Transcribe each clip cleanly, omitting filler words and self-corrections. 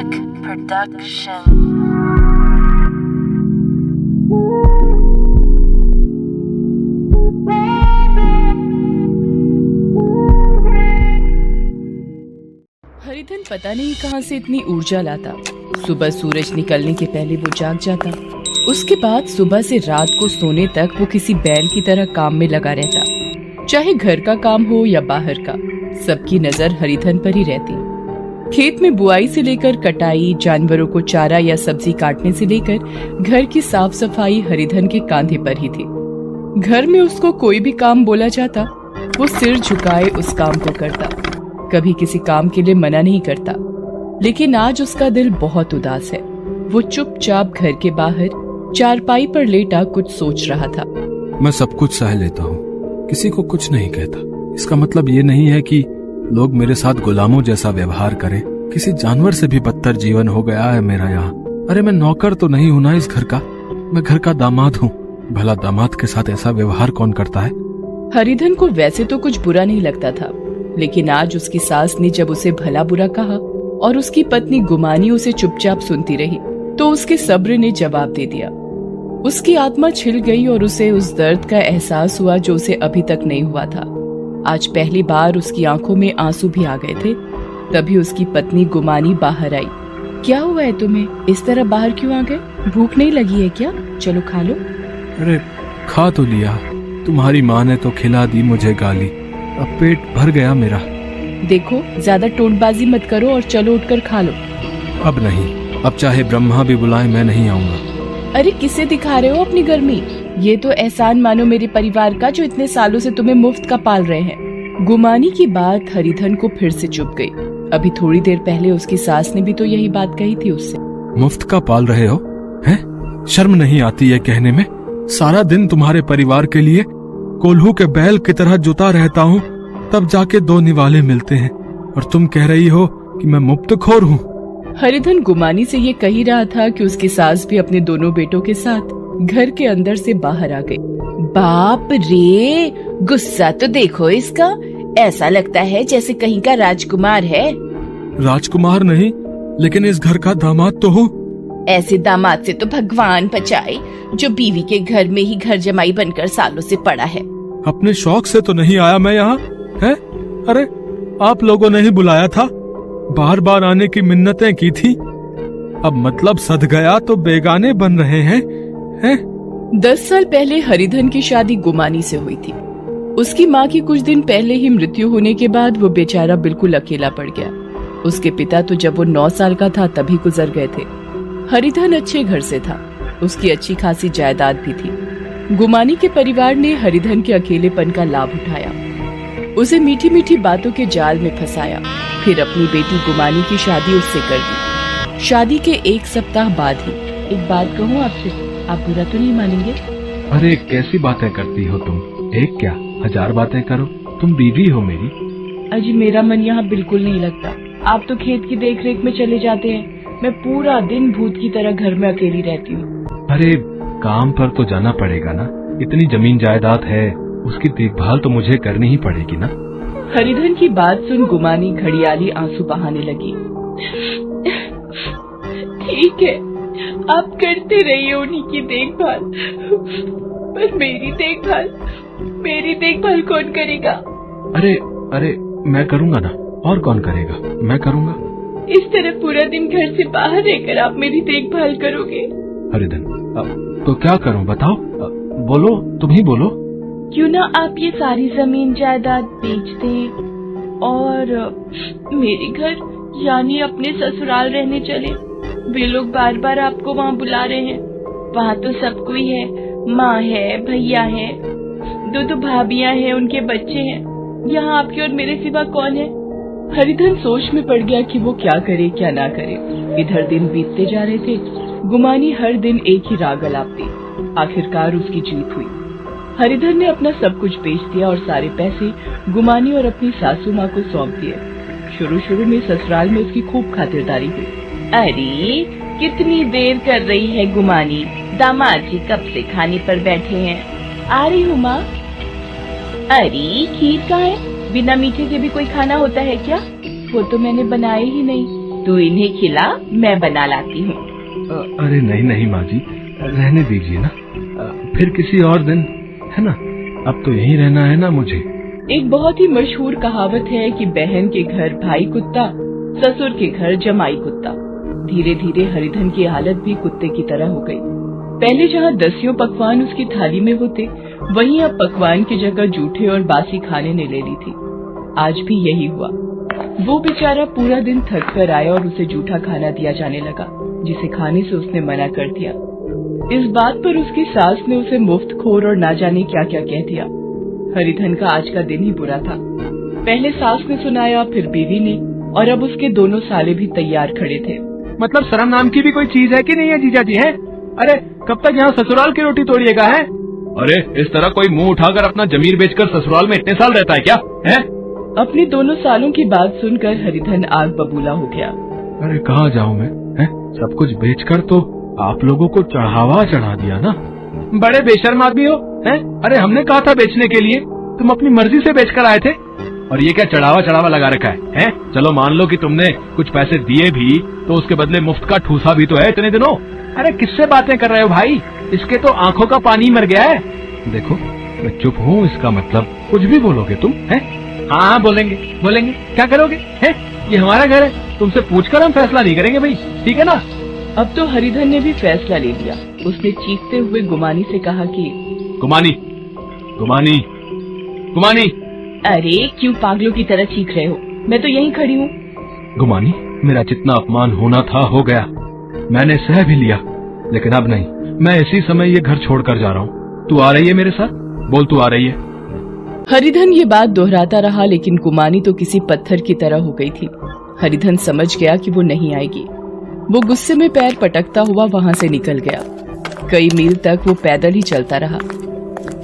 Track Production. Haridhan पता नहीं कहां से इतनी ऊर्जा लाता। सुबह सूरज निकलने के पहले वो जाग जाता। उसके बाद सुबह से रात को सोने तक वो किसी बैल की तरह काम में लगा रहता। चाहे घर का काम हो या बाहर का, सबकी नजर हरिधन पर ही रहती। खेत में बुआई से लेकर कटाई, जानवरों को चारा या सब्जी काटने से लेकर घर की साफ सफाई हरिधन के कांधे पर ही थी। घर में उसको कोई भी काम बोला जाता, वो सिर झुकाए उस काम को करता। कभी किसी काम के लिए मना नहीं करता। लेकिन आज उसका दिल बहुत उदास है। वो चुपचाप घर के बाहर चारपाई पर लेटा कुछ सोच रहा था। मैं सब कुछ सह लेता हूँ, किसी को कुछ नहीं कहता। इसका मतलब ये नहीं है कि लोग मेरे साथ गुलामों जैसा व्यवहार करें। किसी जानवर से भी बदतर जीवन हो गया है मेरा यहाँ। अरे मैं नौकर तो नहीं हूँ ना इस घर का, मैं घर का दामाद हूँ। भला दामाद के साथ ऐसा व्यवहार कौन करता है? हरिधन को वैसे तो कुछ बुरा नहीं लगता था, लेकिन आज उसकी सास ने जब उसे भला बुरा कहा और उसकी पत्नी गुमानी उसे चुपचाप सुनती रही, तो उसके सब्र ने जवाब दे दिया। उसकी आत्मा छिल गई और उसे उस दर्द का एहसास हुआ जो उसे अभी तक नहीं हुआ था। आज पहली बार उसकी आंखों में आंसू भी आ गए थे। तभी उसकी पत्नी गुमानी बाहर आई। क्या हुआ है तुम्हें? इस तरह बाहर क्यों आ गए? भूख नहीं लगी है क्या? चलो खा लो। अरे खा तो लिया, तुम्हारी माँ ने तो खिला दी मुझे गाली। अब पेट भर गया मेरा। देखो, ज्यादा टोंटबाजी मत करो और चलो उठकर खा लो। अब नहीं, अब चाहे ब्रह्मा भी बुलाए मैं नहीं आऊंगा। अरे किसे दिखा रहे हो अपनी गर्मी? ये तो एहसान मानो मेरे परिवार का, जो इतने सालों से तुम्हें मुफ्त का पाल रहे हैं। गुमानी की बात हरिधन को फिर से चुभ गई। अभी थोड़ी देर पहले उसकी सास ने भी तो यही बात कही थी उससे। मुफ्त का पाल रहे हो? हैं? शर्म नहीं आती है कहने में? सारा दिन तुम्हारे परिवार के लिए कोल्हू के बैल की तरह जुता रहता हूँ, तब जाके दो निवाले मिलते हैं, और तुम कह रही हो कि मैं मुफ्तखोर हूँ। हरिधन गुमानी से ये कह रहा था कि उसकी सास भी अपने दोनों बेटों के साथ घर के अंदर से बाहर आ गई। बाप रे, गुस्सा तो देखो इसका। ऐसा लगता है जैसे कहीं का राजकुमार है। राजकुमार नहीं, लेकिन इस घर का दामाद तो हूँ। ऐसे दामाद से तो भगवान बचाए, जो बीवी के घर में ही घर जमाई बनकर सालों से पड़ा है। अपने शौक से तो नहीं आया मैं यहाँ, है? अरे आप लोगों ने ही बुलाया था, बार बार आने की मिन्नतें की थी। अब मतलब सध गया तो बेगाने बन रहे हैं? 10 साल पहले हरिधन की शादी गुमानी से हुई थी। उसकी माँ की कुछ दिन पहले ही मृत्यु होने के बाद वो बेचारा बिल्कुल अकेला पड़ गया। उसके पिता तो जब वो 9 साल का था तभी गुजर गए थे। हरिधन अच्छे घर से था, उसकी अच्छी खासी जायदाद भी थी। गुमानी के परिवार ने हरिधन के अकेलेपन का लाभ उठाया, उसे मीठी मीठी बातों के जाल में फंसाया, फिर अपनी बेटी गुमानी की शादी उससे कर दी। शादी के 1 सप्ताह बाद ही, एक बात कहूँ आपसे, आप बुरा तो नहीं मानेंगे? अरे कैसी बातें करती हो तुम? एक क्या 1000 बातें करो, तुम बीवी हो मेरी। अजी मेरा मन यहाँ बिल्कुल नहीं लगता। आप तो खेत की देखरेख में चले जाते हैं, मैं पूरा दिन भूत की तरह घर में अकेली रहती हूँ। अरे काम पर तो जाना पड़ेगा ना, इतनी जमीन जायदाद है, उसकी देखभाल तो मुझे करनी ही पड़ेगी ना। हरिधन की बात सुन गुमानी घड़ियाली आंसू बहाने लगी। ठीक है, आप करते रहिए उन्हीं की देखभाल, पर मेरी देखभाल कौन करेगा? अरे मैं करूँगा ना, और कौन करेगा? मैं करूँगा। इस तरह पूरा दिन घर से बाहर रहकर आप मेरी देखभाल करोगे? हरिधन, तो क्या करूँ बताओ? बोलो, तुम ही बोलो। क्यों ना आप ये सारी जमीन जायदाद बेच दें और मेरे घर यानी अपने ससुराल रहने चले। वे लोग बार बार आपको वहाँ बुला रहे हैं। वहाँ तो सब कोई है, माँ है, भैया है, 2 भाभियाँ हैं, उनके बच्चे हैं। यहाँ आपके और मेरे सिवा कौन है? हरिधन सोच में पड़ गया कि वो क्या करे क्या ना करे। इधर दिन बीतते जा रहे थे। गुमानी हर दिन एक ही राग अलापती। आखिरकार उसकी जीत हुई। हरिधन ने अपना सब कुछ बेच दिया और सारे पैसे गुमानी और अपनी सासू माँ को सौंप दिए। शुरू में ससुराल में उसकी खूब खातिरदारी हुई। अरे कितनी देर कर रही है गुमानी, दामाद जी कब से खाने पर बैठे हैं। आ रही हूँ माँ। अरे खीर कहाँ है? बिना मीठे के भी कोई खाना होता है क्या? वो तो मैंने बनाए ही नहीं। तू इन्हें खिला, मैं बना लाती हूँ। अरे नहीं नहीं माँ जी, रहने दीजिए ना, फिर किसी और दिन, है ना, अब तो यहीं रहना है ना मुझे। एक बहुत ही मशहूर कहावत है कि बहन के घर भाई कुत्ता, ससुर के घर जमाई कुत्ता। धीरे धीरे हरिधन की हालत भी कुत्ते की तरह हो गई। पहले जहाँ दसियों पकवान उसकी थाली में होते, वहीं अब पकवान की जगह जूठे और बासी खाने ने ले ली थी। आज भी यही हुआ। वो बेचारा पूरा दिन थक कर आया और उसे जूठा खाना दिया जाने लगा, जिसे खाने से उसने मना कर दिया। इस बात पर उसकी सास ने उसे मुफ्तखोर और ना जाने क्या क्या कह दिया। हरिधन का आज का दिन ही बुरा था। पहले सास ने सुनाया, फिर बीवी ने, और अब उसके दोनों साले भी तैयार खड़े थे। मतलब शर्म नाम की भी कोई चीज है कि नहीं है जीजा जी? है अरे कब तक यहाँ ससुराल की रोटी तोड़िएगा? है अरे इस तरह कोई मुंह उठाकर अपना जमीर बेचकर ससुराल में इतने साल रहता है क्या? है अपने दोनों सालों की बात सुनकर हरिधन आग बबूला हो गया। अरे कहाँ जाऊँ मैं? है सब कुछ बेचकर तो आप लोगों को चढ़ावा चढ़ा दिया ना। बड़े बेशर्म आदमी हो। हैं? अरे हमने कहा था बेचने के लिए, तुम अपनी मर्जी से बेचकर आए थे, और ये क्या चढ़ावा लगा रखा है? हैं? चलो मान लो कि तुमने कुछ पैसे दिए भी, तो उसके बदले मुफ्त का ठूसा भी तो है इतने दिनों। अरे किससे बातें कर रहे हो भाई? इसके तो आंखों का पानी मर गया है। देखो मैं चुप हूँ, इसका मतलब कुछ भी बोलोगे तुम? हैं? हाँ बोलेंगे। क्या करोगे? हैं? ये हमारा घर है, तुमसे पूछकर हम फैसला नहीं करेंगे भाई, ठीक है ना? अब तो हरिधन ने भी फैसला ले लिया। उसने चीखते हुए गुमानी से कहा कि गुमानी। अरे क्यों पागलों की तरह चीख रहे हो? मैं तो यहीं खड़ी हूँ। गुमानी, मेरा जितना अपमान होना था हो गया, मैंने सह भी लिया, लेकिन अब नहीं। मैं इसी समय ये घर छोड़कर जा रहा हूँ। तू आ रही है मेरे साथ? बोल, तू आ रही है? हरिधन ये बात दोहराता रहा, लेकिन गुमानी तो किसी पत्थर की तरह हो गई थी। हरिधन समझ गया कि वो नहीं आएगी। वो गुस्से में पैर पटकता हुआ वहां से निकल गया। कई मील तक वो पैदल ही चलता रहा।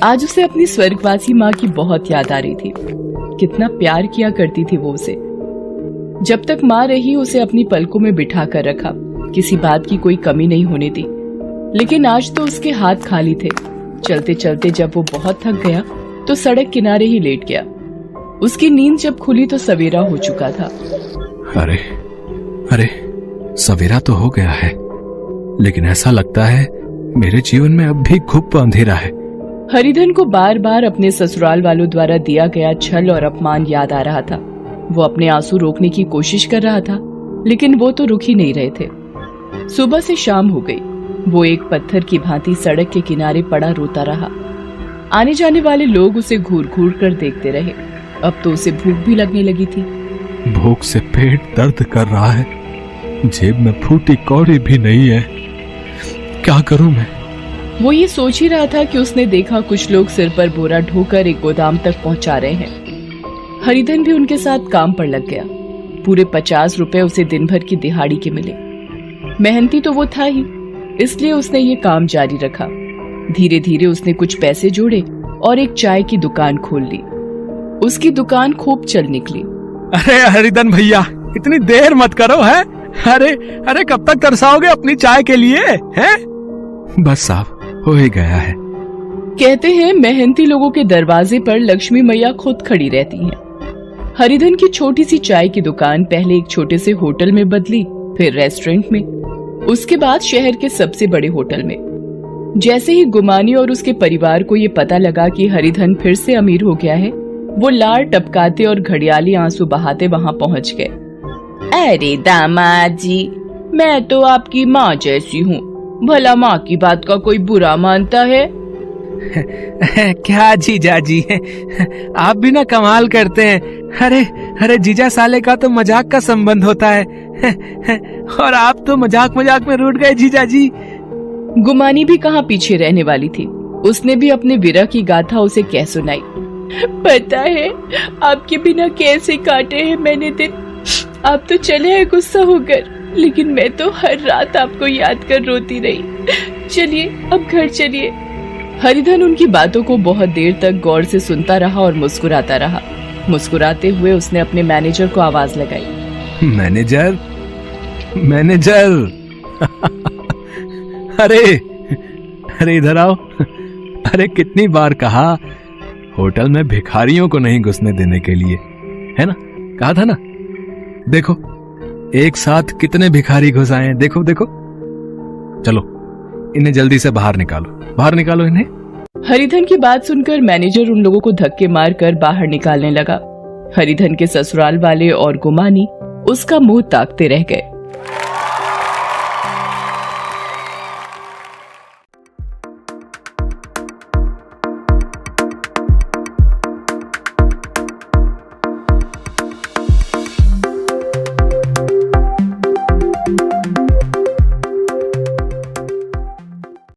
आज उसे अपनी स्वर्गवासी माँ की बहुत याद आ रही थी। कितना प्यार किया करती थी वो उसे। जब तक माँ रही, उसे अपनी पलकों में बिठा कर रखा, किसी बात की कोई कमी नहीं होने दी। लेकिन आज तो उसके हाथ खाली थे। चलते चलते जब वो बहुत थक गया, तो सड़क किनारे ही लेट गया। उसकी नींद जब खुली तो सवेरा हो चुका था। अरे सवेरा तो हो गया है, लेकिन ऐसा लगता है मेरे जीवन में अब भी घुप अंधेरा है। हरिधन को बार बार अपने ससुराल वालों द्वारा दिया गया छल और अपमान याद आ रहा था। वो अपने आंसू रोकने की कोशिश कर रहा था, लेकिन वो तो रुक ही नहीं रहे थे। सुबह से शाम हो गई। वो एक पत्थर की भांति सड़क के किनारे पड़ा रोता रहा। आने जाने वाले लोग उसे घूर घूर कर देखते रहे। अब तो उसे भूख भी लगने लगी थी। भूख से पेट दर्द कर रहा है, जेब में फूटी कौड़ी भी नहीं है, क्या करूं मैं? वो ये सोच ही रहा था कि उसने देखा कुछ लोग सिर पर बोरा ढोकर एक गोदाम तक पहुंचा रहे हैं। हरिधन भी उनके साथ काम पर लग गया। पूरे 50 रुपए उसे दिन भर की दिहाड़ी के मिले। मेहनती तो वो था ही, इसलिए उसने ये काम जारी रखा। धीरे धीरे उसने कुछ पैसे जोड़े और एक चाय की दुकान खोल ली। उसकी दुकान खूब चल निकली। अरे हरिधन भैया, इतनी देर मत करो। है अरे कब तक तरसाओगे अपनी चाय के लिए? है बस साहब, हो ही गया है। कहते हैं मेहनती लोगों के दरवाजे पर लक्ष्मी मैया खुद खड़ी रहती हैं। हरिधन की छोटी सी चाय की दुकान पहले एक छोटे से होटल में बदली, फिर रेस्टोरेंट में, उसके बाद शहर के सबसे बड़े होटल में। जैसे ही गुमानी और उसके परिवार को ये पता लगा कि हरिधन फिर से अमीर हो गया है, वो लार टपकाते और घड़ियाली आंसू बहाते वहां पहुंच गए। अरे दामाद जी, मैं तो आपकी माँ जैसी हूँ, भला माँ की बात का कोई बुरा मानता है? क्या जीजा जी, आप भी ना कमाल करते हैं। अरे जीजा साले का तो मजाक का संबंध होता है, और आप तो मजाक में रूठ गए जीजा जी। गुमानी भी कहाँ पीछे रहने वाली थी। उसने भी अपने विरह की गाथा उसे कह सुनाई। पता है आपके बिना कैसे काटे हैं मैंने दिन। आप तो चले हैं गुस्सा होकर, लेकिन मैं तो हर रात आपको याद कर रोती रही। चलिए अब घर चलिए। हरिधन उनकी बातों को बहुत देर तक गौर से सुनता रहा और मुस्कुराता रहा। मुस्कुराते हुए उसने अपने मैनेजर को आवाज लगाई। मैनेजर अरे इधर आओ। अरे कितनी बार कहा, होटल में भिखारियों को नहीं घुसने देने के लिए, है ना? कहा था ना। देखो एक साथ कितने भिखारी घुस आए हैं, देखो देखो। चलो इन्हें जल्दी से बाहर निकालो इन्हें। हरिधन की बात सुनकर मैनेजर उन लोगों को धक्के मारकर बाहर निकालने लगा। हरिधन के ससुराल वाले और गुमानी उसका मुंह ताकते रह गए।